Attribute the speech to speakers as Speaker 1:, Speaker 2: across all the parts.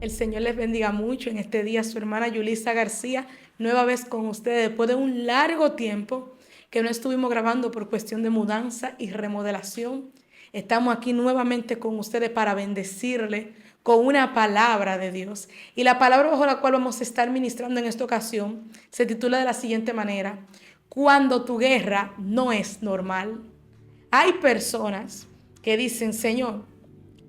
Speaker 1: El Señor les bendiga mucho en este día. Su hermana Yulisa García, nueva vez con ustedes después de un largo tiempo que no estuvimos grabando por cuestión de mudanza y remodelación. Estamos aquí nuevamente con ustedes para bendecirle con una palabra de Dios. Y la palabra bajo la cual vamos a estar ministrando en esta ocasión se titula de la siguiente manera: cuando tu guerra no es normal. Hay personas que dicen: Señor,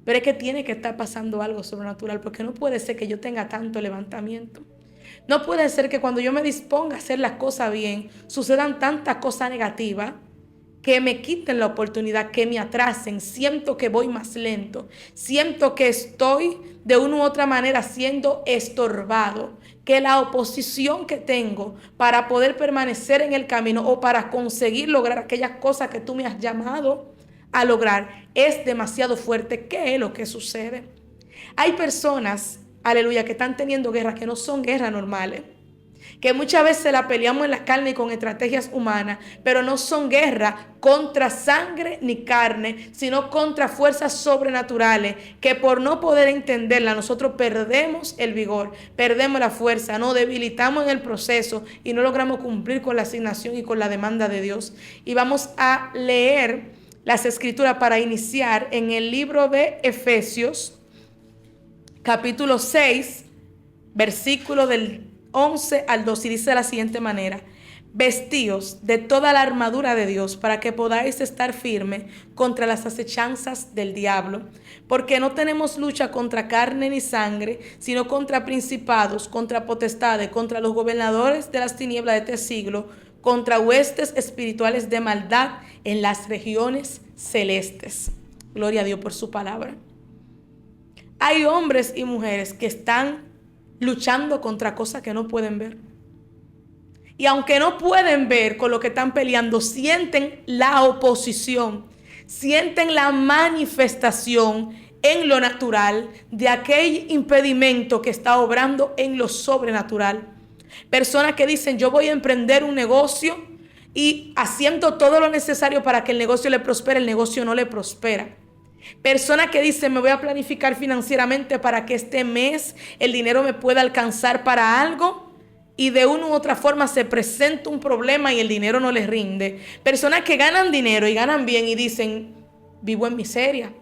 Speaker 1: pero es que tiene que estar pasando algo sobrenatural, porque no puede ser que yo tenga tanto levantamiento. No puede ser que cuando yo me disponga a hacer las cosas bien, sucedan tantas cosas negativas que me quiten la oportunidad, que me atrasen. Siento que voy más lento. Siento que estoy de una u otra manera siendo estorbado. Que la oposición que tengo para poder permanecer en el camino o para conseguir lograr aquellas cosas que tú me has llamado a lograr es demasiado fuerte. ¿Qué es lo que sucede? Hay personas, aleluya, que están teniendo guerras que no son guerras normales, que muchas veces la peleamos en la carne y con estrategias humanas, pero no son guerras contra sangre ni carne, sino contra fuerzas sobrenaturales, que por no poder entenderla nosotros perdemos el vigor, perdemos la fuerza, nos debilitamos en el proceso y no logramos cumplir con la asignación y con la demanda de Dios. Y vamos a leer las escrituras para iniciar en el libro de Efesios, capítulo 6, versículo del 11 al 12, y dice de la siguiente manera: vestíos de toda la armadura de Dios para que podáis estar firme contra las acechanzas del diablo, porque no tenemos lucha contra carne ni sangre, sino contra principados, contra potestades, contra los gobernadores de las tinieblas de este siglo, contra huestes espirituales de maldad en las regiones celestes. Gloria a Dios por su palabra. Hay hombres y mujeres que están luchando contra cosas que no pueden ver. Y aunque no pueden ver con lo que están peleando, sienten la oposición, sienten la manifestación en lo natural de aquel impedimento que está obrando en lo sobrenatural. Personas que dicen: yo voy a emprender un negocio, y haciendo todo lo necesario para que el negocio le prospere, el negocio no le prospera. Personas que dicen: me voy a planificar financieramente para que este mes el dinero me pueda alcanzar para algo, y de una u otra forma se presenta un problema y el dinero no les rinde. Personas que ganan dinero y ganan bien y dicen: vivo en miseria.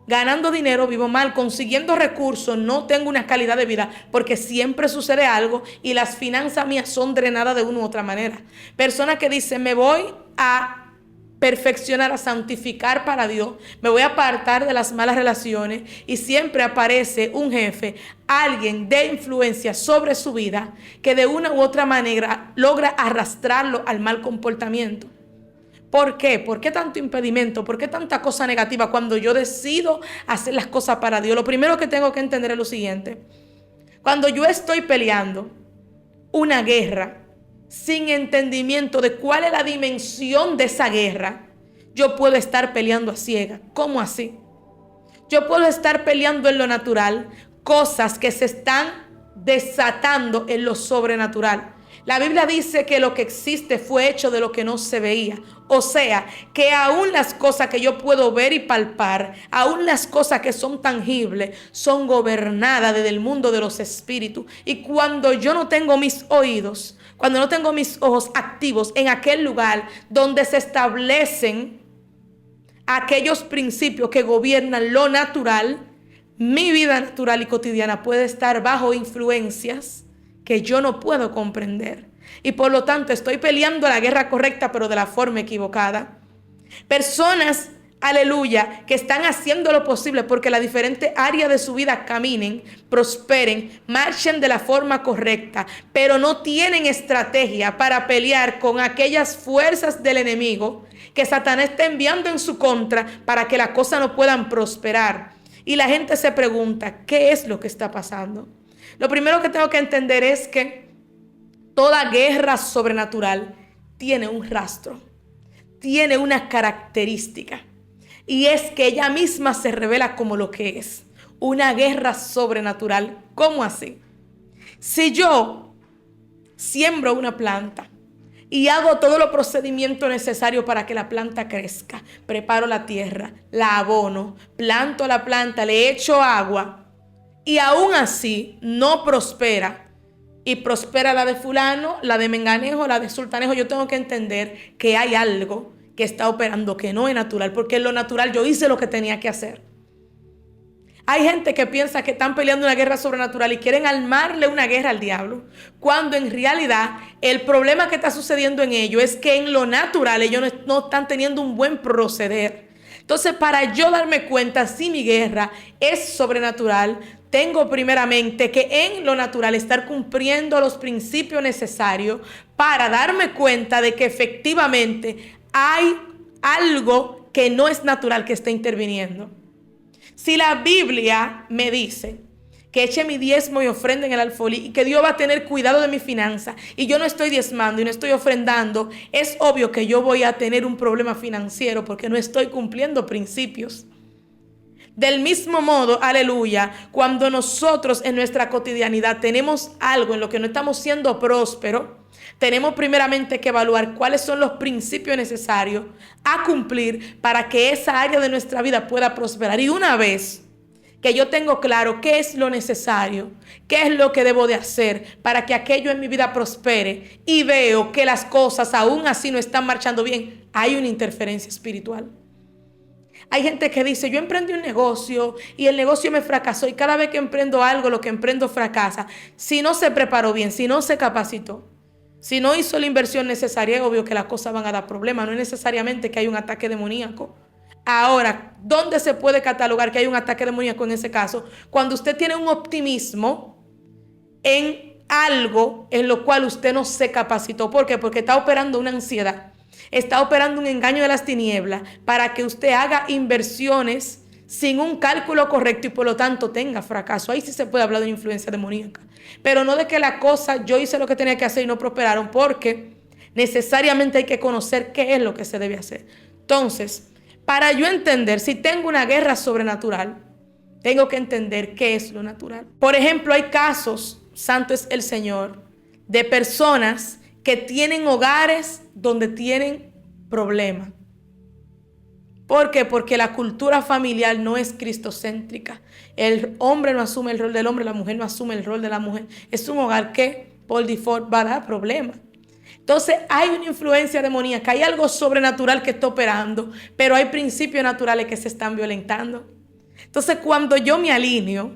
Speaker 1: Ganando dinero vivo mal, consiguiendo recursos no tengo una calidad de vida, porque siempre sucede algo y las finanzas mías son drenadas de una u otra manera. Personas que dicen: me voy a perfeccionar, a santificar para Dios, me voy a apartar de las malas relaciones, y siempre aparece un jefe, alguien de influencia sobre su vida, que de una u otra manera logra arrastrarlo al mal comportamiento. ¿Por qué? ¿Por qué tanto impedimento? ¿Por qué tanta cosa negativa cuando yo decido hacer las cosas para Dios? Lo primero que tengo que entender es lo siguiente: cuando yo estoy peleando una guerra sin entendimiento de cuál es la dimensión de esa guerra, yo puedo estar peleando a ciegas. ¿Cómo así? Yo puedo estar peleando en lo natural cosas que se están desatando en lo sobrenatural. La Biblia dice que lo que existe fue hecho de lo que no se veía. O sea, que aún las cosas que yo puedo ver y palpar, aún las cosas que son tangibles, son gobernadas desde el mundo de los espíritus. Y cuando yo no tengo mis oídos, cuando no tengo mis ojos activos en aquel lugar donde se establecen aquellos principios que gobiernan lo natural, mi vida natural y cotidiana puede estar bajo influencias que yo no puedo comprender. Y por lo tanto estoy peleando la guerra correcta, pero de la forma equivocada. Personas, aleluya, que están haciendo lo posible porque las diferentes áreas de su vida caminen, prosperen, marchen de la forma correcta, pero no tienen estrategia para pelear con aquellas fuerzas del enemigo que Satanás está enviando en su contra para que las cosas no puedan prosperar. Y la gente se pregunta: ¿qué es lo que está pasando? Lo primero que tengo que entender es que toda guerra sobrenatural tiene un rastro, tiene una característica, y es que ella misma se revela como lo que es: una guerra sobrenatural. ¿Cómo así? Si yo siembro una planta y hago todos los procedimientos necesarios para que la planta crezca, preparo la tierra, la abono, planto la planta, le echo agua, y aún así no prospera, y prospera la de fulano, la de menganejo, la de sultanejo, yo tengo que entender que hay algo que está operando que no es natural, porque en lo natural yo hice lo que tenía que hacer. Hay gente que piensa que están peleando una guerra sobrenatural y quieren armarle una guerra al diablo, cuando en realidad el problema que está sucediendo en ellos es que en lo natural ellos no están teniendo un buen proceder. Entonces, para yo darme cuenta si mi guerra es sobrenatural, tengo primeramente que en lo natural estar cumpliendo los principios necesarios para darme cuenta de que efectivamente hay algo que no es natural que está interviniendo. Si la Biblia me dice que eche mi diezmo y ofrenda en el alfolí y que Dios va a tener cuidado de mi finanza y yo no estoy diezmando y no estoy ofrendando, es obvio que yo voy a tener un problema financiero porque no estoy cumpliendo principios. Del mismo modo, aleluya, cuando nosotros en nuestra cotidianidad tenemos algo en lo que no estamos siendo prósperos, tenemos primeramente que evaluar cuáles son los principios necesarios a cumplir para que esa área de nuestra vida pueda prosperar. Y una vez que yo tengo claro qué es lo necesario, qué es lo que debo de hacer para que aquello en mi vida prospere y veo que las cosas aún así no están marchando bien, hay una interferencia espiritual. Hay gente que dice, yo emprendí un negocio y el negocio me fracasó y cada vez que emprendo algo, lo que emprendo fracasa. Si no se preparó bien, si no se capacitó, si no hizo la inversión necesaria, es obvio que las cosas van a dar problemas. No es necesariamente que hay un ataque demoníaco. Ahora, ¿dónde se puede catalogar que hay un ataque demoníaco en ese caso? Cuando usted tiene un optimismo en algo en lo cual usted no se capacitó. ¿Por qué? Porque está operando una ansiedad. Está operando un engaño de las tinieblas para que usted haga inversiones sin un cálculo correcto y por lo tanto tenga fracaso. Ahí sí se puede hablar de una influencia demoníaca. Pero no de que la cosa, yo hice lo que tenía que hacer y no prosperaron, porque necesariamente hay que conocer qué es lo que se debe hacer. Entonces, para yo entender si tengo una guerra sobrenatural, tengo que entender qué es lo natural. Por ejemplo, hay casos, santo es el Señor, de personas que tienen hogares donde tienen problemas. ¿Por qué? Porque la cultura familiar no es cristocéntrica. El hombre no asume el rol del hombre, la mujer no asume el rol de la mujer. Es un hogar que por default va a dar problemas. Entonces hay una influencia demoníaca, hay algo sobrenatural que está operando, pero hay principios naturales que se están violentando. Entonces cuando yo me alineo,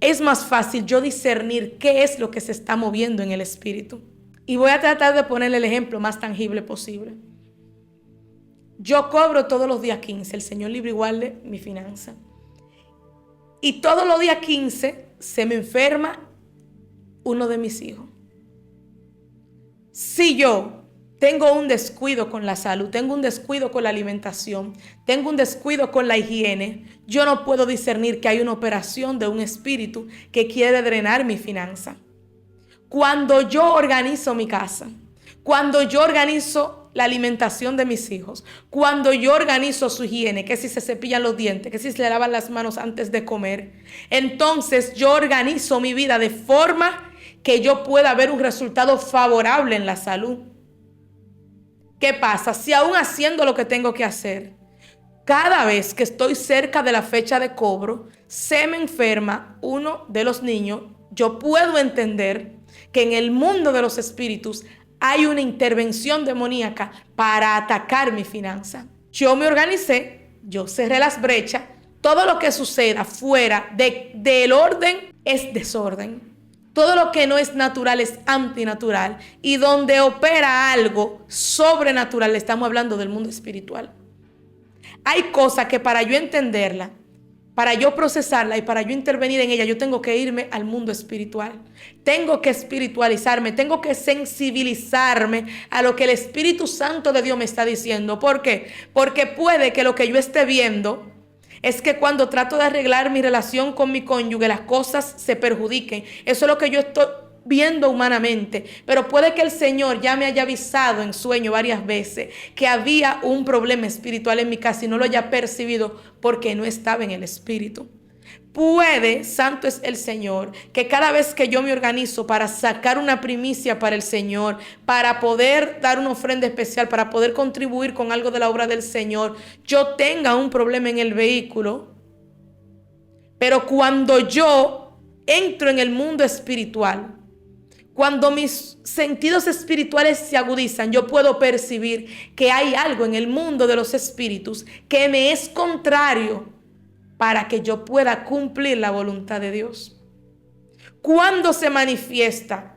Speaker 1: es más fácil yo discernir qué es lo que se está moviendo en el espíritu. Y voy a tratar de ponerle el ejemplo más tangible posible. Yo cobro todos los días 15, el Señor libre y guarde mi finanza. Y todos los días 15 se me enferma uno de mis hijos. Si yo tengo un descuido con la salud, tengo un descuido con la alimentación, tengo un descuido con la higiene, yo no puedo discernir que hay una operación de un espíritu que quiere drenar mi finanza. Cuando yo organizo mi casa, cuando yo organizo la alimentación de mis hijos, cuando yo organizo su higiene, que si se cepillan los dientes, que si se lavan las manos antes de comer, entonces yo organizo mi vida de forma que yo pueda ver un resultado favorable en la salud. ¿Qué pasa? Si aún haciendo lo que tengo que hacer, cada vez que estoy cerca de la fecha de cobro, se me enferma uno de los niños, yo puedo entender que en el mundo de los espíritus hay una intervención demoníaca para atacar mi finanza. Yo me organicé, yo cerré las brechas, todo lo que suceda fuera del orden es desorden. Todo lo que no es natural es antinatural. Y donde opera algo sobrenatural, estamos hablando del mundo espiritual. Hay cosas que para yo entenderla, para yo procesarla y para yo intervenir en ella, yo tengo que irme al mundo espiritual. Tengo que espiritualizarme, tengo que sensibilizarme a lo que el Espíritu Santo de Dios me está diciendo. ¿Por qué? Porque puede que lo que yo esté viendo es que cuando trato de arreglar mi relación con mi cónyuge, las cosas se perjudiquen. Eso es lo que yo estoy viendo humanamente, pero puede que el Señor ya me haya avisado en sueño varias veces que había un problema espiritual en mi casa y no lo haya percibido porque no estaba en el espíritu. Puede, santo es el Señor, que cada vez que yo me organizo para sacar una primicia para el Señor, para poder dar una ofrenda especial, para poder contribuir con algo de la obra del Señor, yo tenga un problema en el vehículo, pero cuando yo entro en el mundo espiritual, cuando mis sentidos espirituales se agudizan, yo puedo percibir que hay algo en el mundo de los espíritus que me es contrario para que yo pueda cumplir la voluntad de Dios. Cuando se manifiesta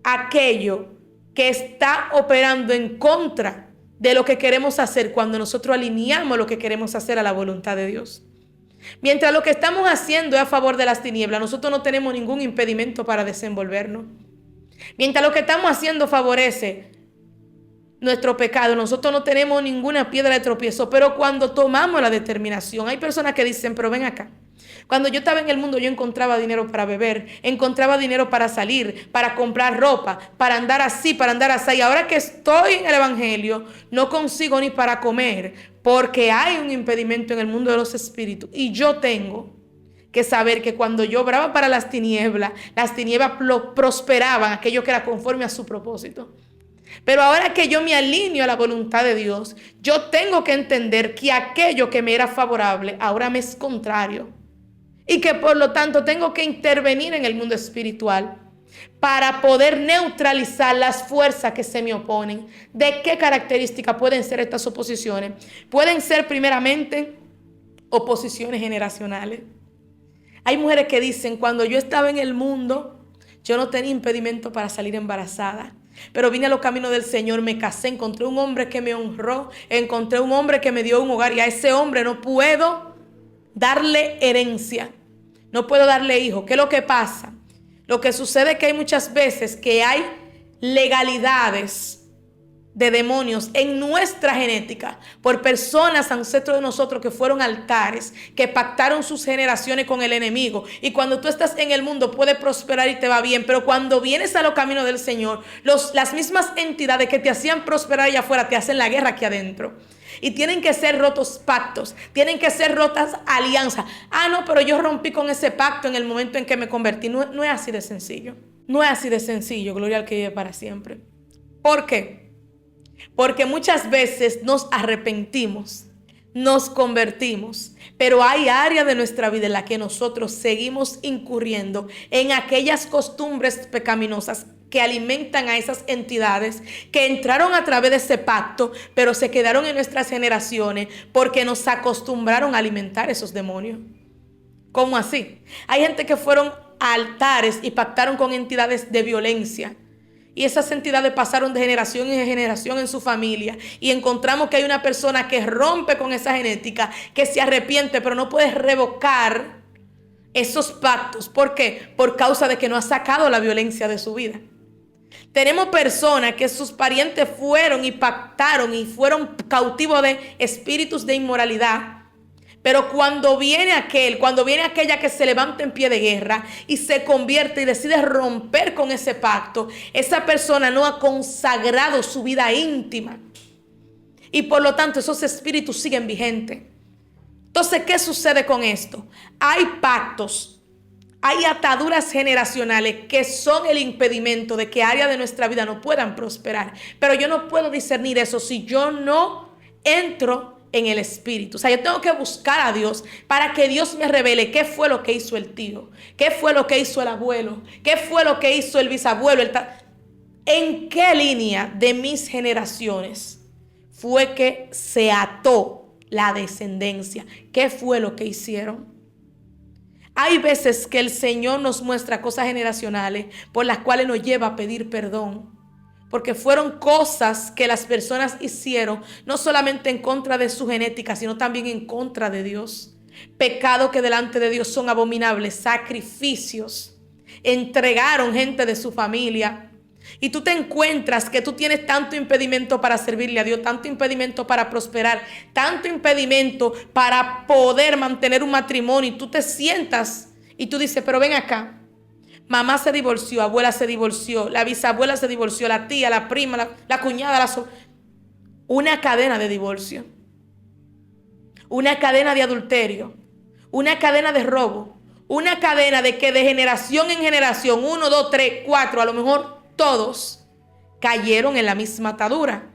Speaker 1: aquello que está operando en contra de lo que queremos hacer, cuando nosotros alineamos lo que queremos hacer a la voluntad de Dios. Mientras lo que estamos haciendo es a favor de las tinieblas, nosotros no tenemos ningún impedimento para desenvolvernos. Mientras lo que estamos haciendo favorece nuestro pecado, nosotros no tenemos ninguna piedra de tropiezo. Pero cuando tomamos la determinación, hay personas que dicen, pero ven acá. Cuando yo estaba en el mundo, yo encontraba dinero para beber, encontraba dinero para salir, para comprar ropa, para andar así, para andar así. Y ahora que estoy en el evangelio, no consigo ni para comer, porque hay un impedimento en el mundo de los espíritus. Y yo tengo que saber que cuando yo obraba para las tinieblas prosperaban aquello que era conforme a su propósito. Pero ahora que yo me alineo a la voluntad de Dios, yo tengo que entender que aquello que me era favorable ahora me es contrario. Y que por lo tanto tengo que intervenir en el mundo espiritual para poder neutralizar las fuerzas que se me oponen. ¿De qué características pueden ser estas oposiciones? Pueden ser primeramente oposiciones generacionales. Hay mujeres que dicen, cuando yo estaba en el mundo, yo no tenía impedimento para salir embarazada. Pero vine a los caminos del Señor, me casé, encontré un hombre que me honró, encontré un hombre que me dio un hogar y a ese hombre no puedo darle herencia. No puedo darle hijo. ¿Qué es lo que pasa? Lo que sucede es que hay muchas veces que hay legalidades de demonios en nuestra genética por personas, ancestros de nosotros que fueron altares, que pactaron sus generaciones con el enemigo. Y cuando tú estás en el mundo puedes prosperar y te va bien, pero cuando vienes a los caminos del Señor, las mismas entidades que te hacían prosperar allá afuera te hacen la guerra aquí adentro. Y tienen que ser rotos pactos, tienen que ser rotas alianzas. No, pero yo rompí con ese pacto en el momento en que me convertí. No es así de sencillo. No es así de sencillo, gloria al que vive para siempre. ¿Por qué? Porque muchas veces nos arrepentimos, nos convertimos, pero hay áreas de nuestra vida en la que nosotros seguimos incurriendo en aquellas costumbres pecaminosas que alimentan a esas entidades que entraron a través de ese pacto, pero se quedaron en nuestras generaciones porque nos acostumbraron a alimentar esos demonios. ¿Cómo así? Hay gente que fueron a altares y pactaron con entidades de violencia. Y esas entidades pasaron de generación en generación en su familia. Y encontramos que hay una persona que rompe con esa genética, que se arrepiente, pero no puede revocar esos pactos. ¿Por qué? Por causa de que no ha sacado la violencia de su vida. Tenemos personas que sus parientes fueron y pactaron y fueron cautivos de espíritus de inmoralidad. Pero cuando viene aquella que se levanta en pie de guerra y se convierte y decide romper con ese pacto, esa persona no ha consagrado su vida íntima. Y por lo tanto esos espíritus siguen vigentes. Entonces, ¿qué sucede con esto? Hay pactos. Hay ataduras generacionales que son el impedimento de que áreas de nuestra vida no puedan prosperar. Pero yo no puedo discernir eso si yo no entro en el espíritu. O sea, yo tengo que buscar a Dios para que Dios me revele qué fue lo que hizo el tío, qué fue lo que hizo el abuelo, qué fue lo que hizo el bisabuelo, en qué línea de mis generaciones fue que se ató la descendencia, qué fue lo que hicieron. Hay veces que el Señor nos muestra cosas generacionales por las cuales nos lleva a pedir perdón. Porque fueron cosas que las personas hicieron, no solamente en contra de su genética, sino también en contra de Dios. Pecados que delante de Dios son abominables, sacrificios. Entregaron gente de su familia. Y tú te encuentras que tú tienes tanto impedimento para servirle a Dios, tanto impedimento para prosperar, tanto impedimento para poder mantener un matrimonio. Y tú te sientas y tú dices, pero ven acá. Mamá se divorció, abuela se divorció, la bisabuela se divorció, la tía, la prima, la cuñada, una cadena de divorcio, una cadena de adulterio, una cadena de robo, una cadena de que de generación en generación, 1, 2, 3, 4, a lo mejor todos cayeron en la misma atadura.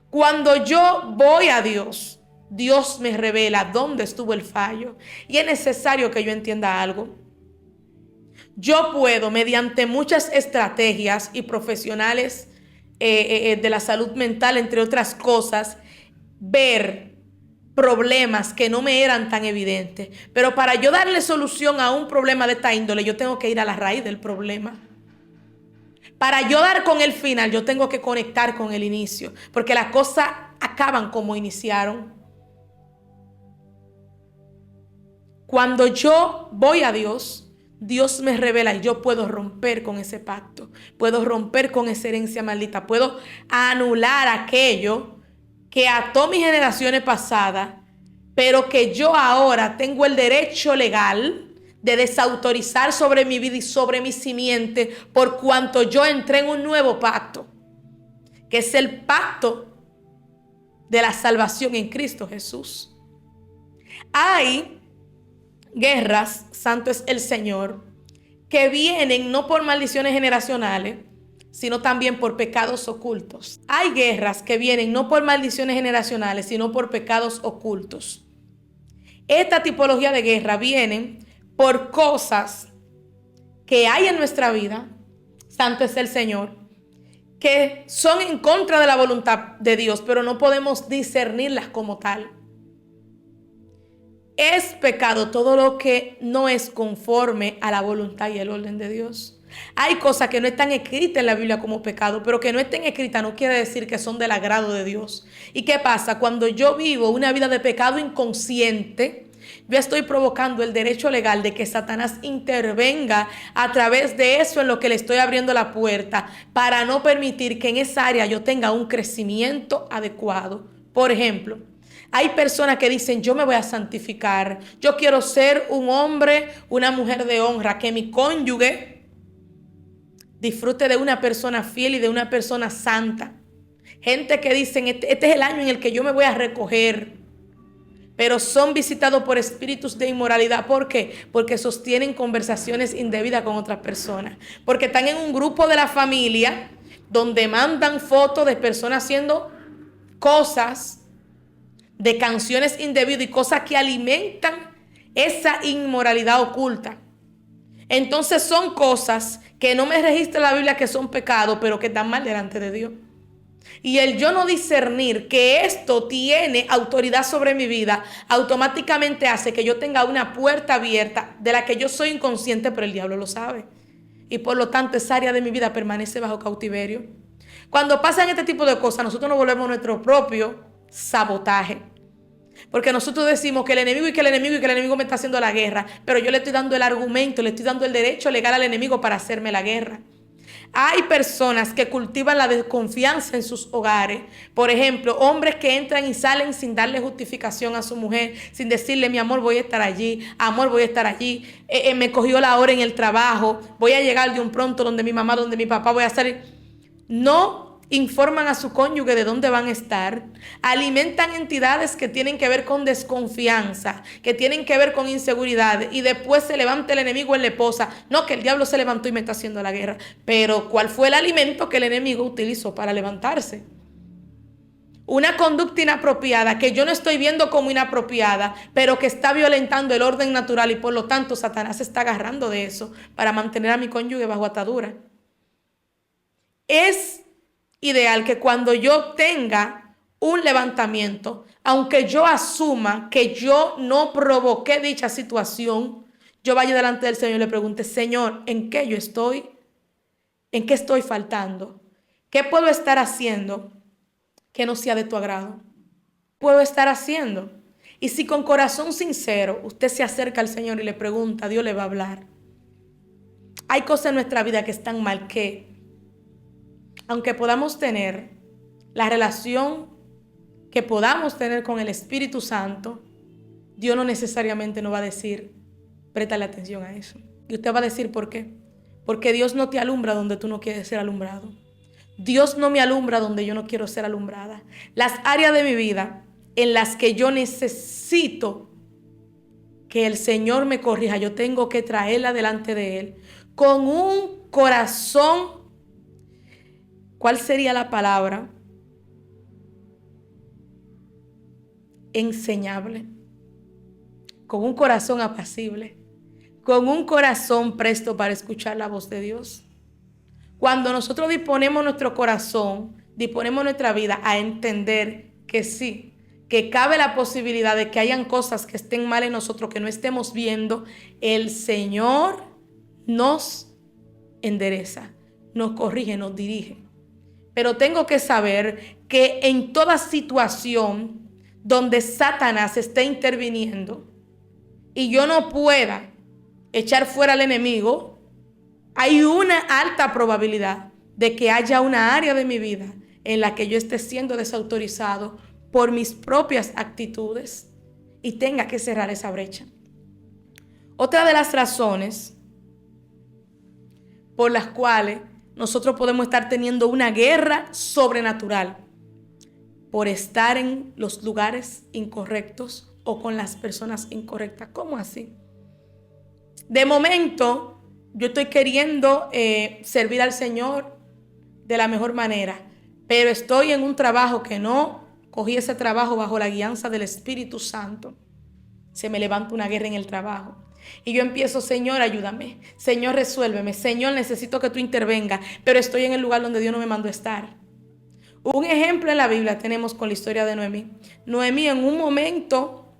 Speaker 1: Cuando yo voy a Dios Dios me revela dónde estuvo el fallo. Y es necesario que yo entienda algo. Yo puedo, mediante muchas estrategias y profesionales de la salud mental, entre otras cosas, ver problemas que no me eran tan evidentes. Pero para yo darle solución a un problema de esta índole, yo tengo que ir a la raíz del problema. Para yo dar con el final, yo tengo que conectar con el inicio, porque las cosas acaban como iniciaron. Cuando yo voy a Dios, Dios me revela y yo puedo romper con ese pacto, puedo romper con esa herencia maldita, puedo anular aquello que ató mis generaciones pasadas, pero que yo ahora tengo el derecho legal de desautorizar sobre mi vida y sobre mi simiente, por cuanto yo entré en un nuevo pacto, que es el pacto de la salvación en Cristo Jesús. Hay guerras, santo es el Señor, que vienen no por maldiciones generacionales, sino también por pecados ocultos. Hay guerras que vienen no por maldiciones generacionales, sino por pecados ocultos. Esta tipología de guerra vienen por cosas que hay en nuestra vida, santo es el Señor, que son en contra de la voluntad de Dios, pero no podemos discernirlas como tal. Es pecado todo lo que no es conforme a la voluntad y el orden de Dios. Hay cosas que no están escritas en la Biblia como pecado, pero que no estén escritas no quiere decir que son del agrado de Dios. ¿Y qué pasa? Cuando yo vivo una vida de pecado inconsciente, yo estoy provocando el derecho legal de que Satanás intervenga a través de eso en lo que le estoy abriendo la puerta para no permitir que en esa área yo tenga un crecimiento adecuado. Por ejemplo, hay personas que dicen, yo me voy a santificar, yo quiero ser un hombre, una mujer de honra, que mi cónyuge disfrute de una persona fiel y de una persona santa. Gente que dicen, este es el año en el que yo me voy a recoger, pero son visitados por espíritus de inmoralidad. ¿Por qué? Porque sostienen conversaciones indebidas con otras personas, porque están en un grupo de la familia donde mandan fotos de personas haciendo cosas, de canciones indebidas y cosas que alimentan esa inmoralidad oculta. Entonces son cosas que no me registra la Biblia que son pecados, pero que están mal delante de Dios. Y el yo no discernir que esto tiene autoridad sobre mi vida, automáticamente hace que yo tenga una puerta abierta de la que yo soy inconsciente, pero el diablo lo sabe. Y por lo tanto esa área de mi vida permanece bajo cautiverio. Cuando pasan este tipo de cosas, nosotros nos volvemos nuestro propio sabotaje. Porque nosotros decimos que el enemigo y que el enemigo y que el enemigo me está haciendo la guerra, pero yo le estoy dando el argumento, le estoy dando el derecho legal al enemigo para hacerme la guerra. Hay personas que cultivan la desconfianza en sus hogares. Por ejemplo, hombres que entran y salen sin darle justificación a su mujer, sin decirle, mi amor, voy a estar allí, amor, voy a estar allí, me cogió la hora en el trabajo, voy a llegar de un pronto donde mi mamá, donde mi papá, voy a salir. No informan a su cónyuge de dónde van a estar, alimentan entidades que tienen que ver con desconfianza, que tienen que ver con inseguridad, y después se levanta el enemigo en la esposa. No, que el diablo se levantó y me está haciendo la guerra, pero ¿cuál fue el alimento que el enemigo utilizó para levantarse? Una conducta inapropiada que yo no estoy viendo como inapropiada, pero que está violentando el orden natural, y por lo tanto Satanás se está agarrando de eso para mantener a mi cónyuge bajo atadura. Es ideal que cuando yo tenga un levantamiento, aunque yo asuma que yo no provoqué dicha situación, yo vaya delante del Señor y le pregunte, Señor, ¿en qué yo estoy? ¿En qué estoy faltando? ¿Qué puedo estar haciendo que no sea de tu agrado? ¿Qué puedo estar haciendo? Y si con corazón sincero usted se acerca al Señor y le pregunta, Dios le va a hablar. Hay cosas en nuestra vida que están mal, que aunque podamos tener la relación que podamos tener con el Espíritu Santo, Dios no necesariamente nos va a decir, préstale atención a eso. Y usted va a decir, ¿por qué? Porque Dios no te alumbra donde tú no quieres ser alumbrado. Dios no me alumbra donde yo no quiero ser alumbrada. Las áreas de mi vida en las que yo necesito que el Señor me corrija, yo tengo que traerla delante de Él con un corazón. ¿Cuál sería la palabra? enseñable, con un corazón apacible, con un corazón presto para escuchar la voz de Dios. Cuando nosotros disponemos nuestro corazón, disponemos nuestra vida a entender que sí, que cabe la posibilidad de que hayan cosas que estén mal en nosotros, que no estemos viendo, el Señor nos endereza, nos corrige, nos dirige. Pero tengo que saber que en toda situación donde Satanás esté interviniendo y yo no pueda echar fuera al enemigo, hay una alta probabilidad de que haya una área de mi vida en la que yo esté siendo desautorizado por mis propias actitudes y tenga que cerrar esa brecha. Otra de las razones por las cuales nosotros podemos estar teniendo una guerra sobrenatural por estar en los lugares incorrectos o con las personas incorrectas. ¿Cómo así? De momento, yo estoy queriendo servir al Señor de la mejor manera, pero estoy en un trabajo que no cogí ese trabajo bajo la guianza del Espíritu Santo. Se me levanta una guerra en el trabajo. Y yo empiezo, Señor, ayúdame. Señor, resuélveme. Señor, necesito que tú intervengas. Pero estoy en el lugar donde Dios no me mandó a estar. Un ejemplo en la Biblia tenemos con la historia de Noemí. Noemí, en un momento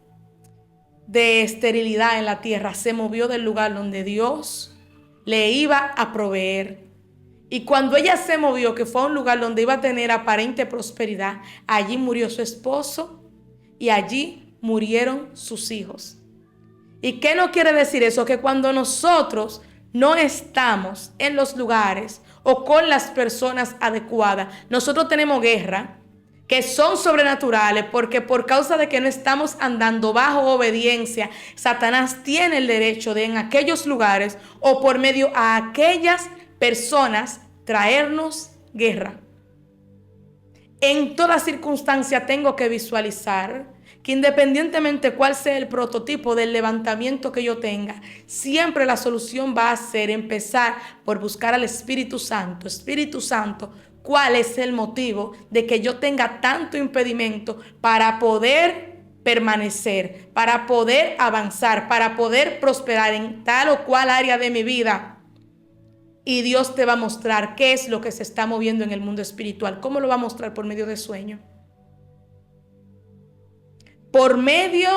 Speaker 1: de esterilidad en la tierra, se movió del lugar donde Dios le iba a proveer. Y cuando ella se movió, que fue a un lugar donde iba a tener aparente prosperidad, allí murió su esposo y allí murieron sus hijos. ¿Y qué no quiere decir eso? Que cuando nosotros no estamos en los lugares o con las personas adecuadas, nosotros tenemos guerra que son sobrenaturales, porque por causa de que no estamos andando bajo obediencia, Satanás tiene el derecho de en aquellos lugares o por medio a aquellas personas traernos guerra. En toda circunstancia tengo que visualizar que independientemente cuál sea el prototipo del levantamiento que yo tenga, siempre la solución va a ser empezar por buscar al Espíritu Santo. Espíritu Santo, ¿cuál es el motivo de que yo tenga tanto impedimento para poder permanecer, para poder avanzar, para poder prosperar en tal o cual área de mi vida? Y Dios te va a mostrar qué es lo que se está moviendo en el mundo espiritual. ¿Cómo lo va a mostrar? Por medio de sueño. Por medio,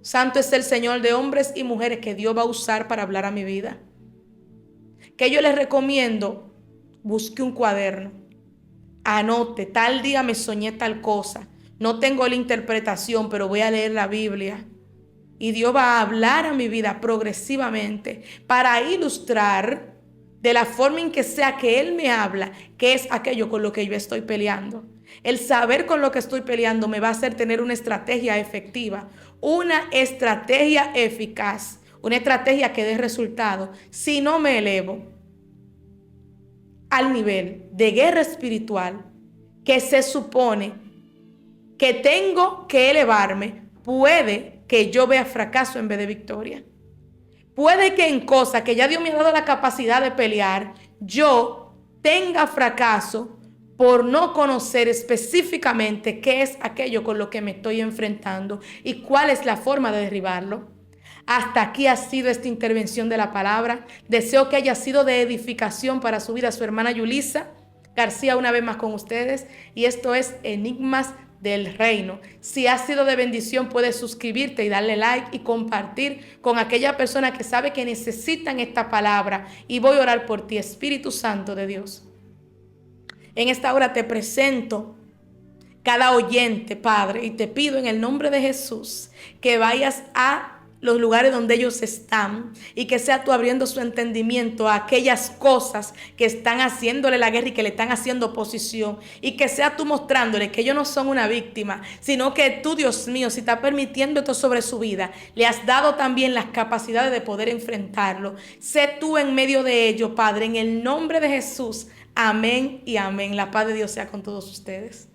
Speaker 1: santo es el Señor, de hombres y mujeres que Dios va a usar para hablar a mi vida. Que yo les recomiendo, busque un cuaderno, anote, tal día me soñé tal cosa. No tengo la interpretación, pero voy a leer la Biblia. Y Dios va a hablar a mi vida progresivamente para ilustrar de la forma en que sea que Él me habla, que es aquello con lo que yo estoy peleando. El saber con lo que estoy peleando me va a hacer tener una estrategia efectiva, una estrategia eficaz, una estrategia que dé resultado. Si no me elevo al nivel de guerra espiritual que se supone que tengo que elevarme, puede que yo vea fracaso en vez de victoria. Puede que en cosas que ya Dios me ha dado la capacidad de pelear, yo tenga fracaso por no conocer específicamente qué es aquello con lo que me estoy enfrentando y cuál es la forma de derribarlo. Hasta aquí ha sido esta intervención de la palabra. Deseo que haya sido de edificación para su vida. Su hermana Yulisa García una vez más con ustedes. Y esto es Enigmas del Reino. Si ha sido de bendición, puedes suscribirte y darle like y compartir con aquella persona que sabe que necesitan esta palabra. Y voy a orar por ti, Espíritu Santo de Dios. En esta hora te presento cada oyente, Padre, y te pido en el nombre de Jesús que vayas a los lugares donde ellos están y que sea tú abriendo su entendimiento a aquellas cosas que están haciéndole la guerra y que le están haciendo oposición, y que sea tú mostrándole que ellos no son una víctima, sino que tú, Dios mío, si estás permitiendo esto sobre su vida, le has dado también las capacidades de poder enfrentarlo. Sé tú en medio de ello, Padre, en el nombre de Jesús. Amén y amén. La paz de Dios sea con todos ustedes.